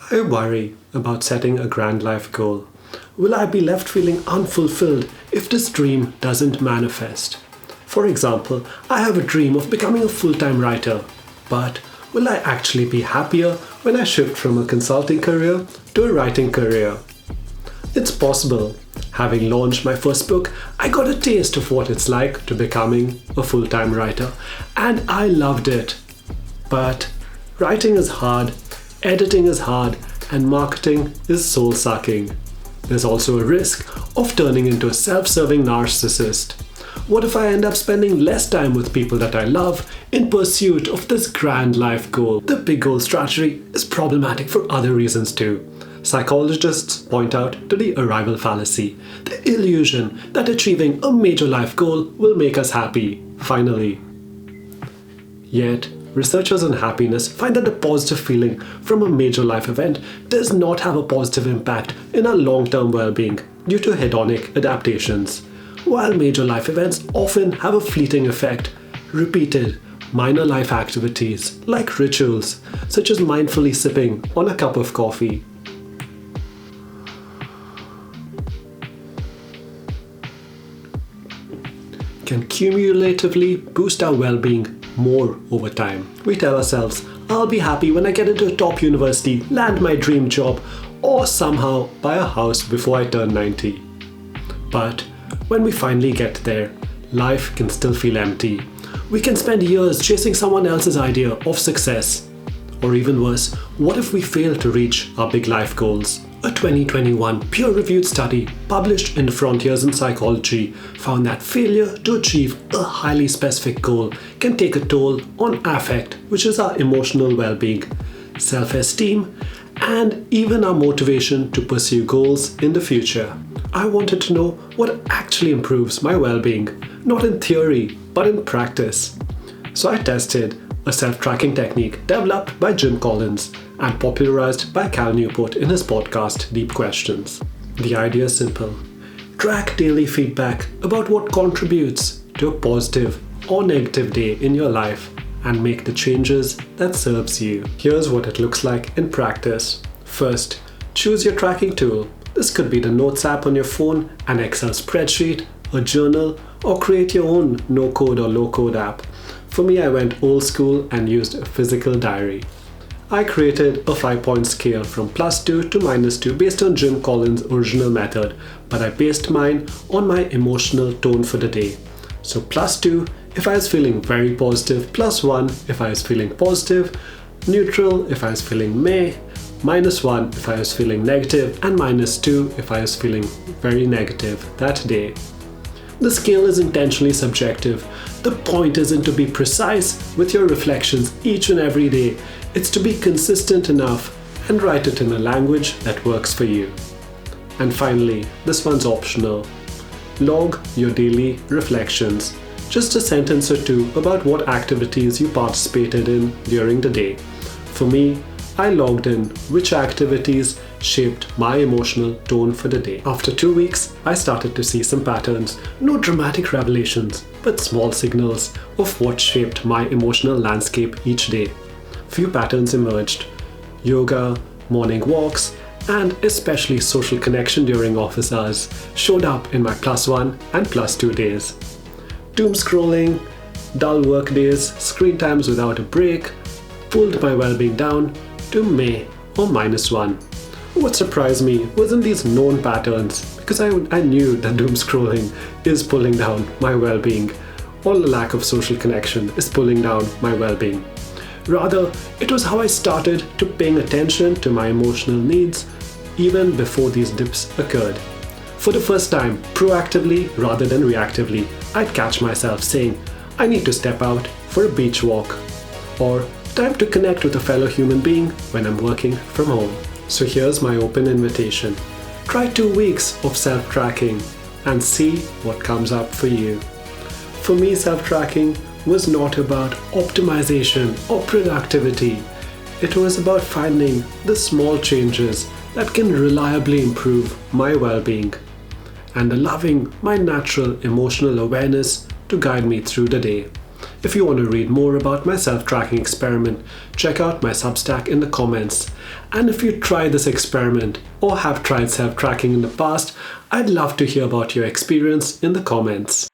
I worry about setting a grand life goal. Will I be left feeling unfulfilled if this dream doesn't manifest? For example, I have a dream of becoming a full-time writer, but will I actually be happier when I shift from a consulting career to a writing career? It's possible. Having launched my first book, I got a taste of what it's like to becoming a full-time writer, and I loved it. But writing is hard, editing is hard, and marketing is soul-sucking. There's also a risk of turning into a self-serving narcissist. What if I end up spending less time with people that I love in pursuit of this grand life goal? The big goal strategy is problematic for other reasons too. Psychologists point out to the Arrival Fallacy, the illusion that achieving a major life goal will make us happy, finally. Yet, researchers on happiness find that the positive feeling from a major life event does not have a positive impact in our long-term well-being due to hedonic adaptations. While major life events often have a fleeting effect, repeated, minor life activities like rituals, such as mindfully sipping on a cup of coffee, can cumulatively boost our well-being more over time. We tell ourselves, I'll be happy when I get into a top university, land my dream job, or somehow buy a house before I turn 90. But when we finally get there, life can still feel empty. We can spend years chasing someone else's idea of success. Or even worse, what if we fail to reach our big life goals? A 2021 peer-reviewed study published in Frontiers in Psychology found that failure to achieve a highly specific goal can take a toll on affect, which is our emotional well-being, self-esteem, and even our motivation to pursue goals in the future. I wanted to know what actually improves my well-being, not in theory, but in practice. So I tested a self-tracking technique developed by Jim Collins and popularized by Cal Newport in his podcast Deep Questions. The idea is simple. Track daily feedback about what contributes to a positive or negative day in your life and make the changes that serves you. Here's what it looks like in practice. First, choose your tracking tool. This could be the Notes app on your phone, an Excel spreadsheet, a journal, or create your own no-code or low-code app. For me, I went old school and used a physical diary. I created a 5-point scale from +2 to -2 based on Jim Collins' original method, but I based mine on my emotional tone for the day. So +2 if I was feeling very positive, +1 if I was feeling positive, neutral if I was feeling meh, -1 if I was feeling negative, and -2 if I was feeling very negative that day. The scale is intentionally subjective. The point isn't to be precise with your reflections each and every day. It's to be consistent enough and write it in a language that works for you. And finally, this one's optional. Log your daily reflections. Just a sentence or two about what activities you participated in during the day. For me, I logged in which activities shaped my emotional tone for the day. After 2 weeks, I started to see some patterns. No dramatic revelations, but small signals of what shaped my emotional landscape each day. Few patterns emerged. Yoga, morning walks, and especially social connection during office hours showed up in my +1 and +2 days. Doom scrolling, dull work days, screen times without a break pulled my well-being down to meh or -1. What surprised me wasn't these known patterns, because I knew that doom scrolling is pulling down my well-being, or the lack of social connection is pulling down my well-being. Rather, it was how I started to paying attention to my emotional needs even before these dips occurred. For the first time, proactively rather than reactively, I'd catch myself saying, I need to step out for a beach walk, or time to connect with a fellow human being when I'm working from home. So here's my open invitation. Try 2 weeks of self-tracking and see what comes up for you. For me, self-tracking was not about optimization or productivity. It was about finding the small changes that can reliably improve my well-being and allowing my natural emotional awareness to guide me through the day. If you want to read more about my self-tracking experiment, check out my Substack in the comments. And if you tried this experiment or have tried self-tracking in the past, I'd love to hear about your experience in the comments.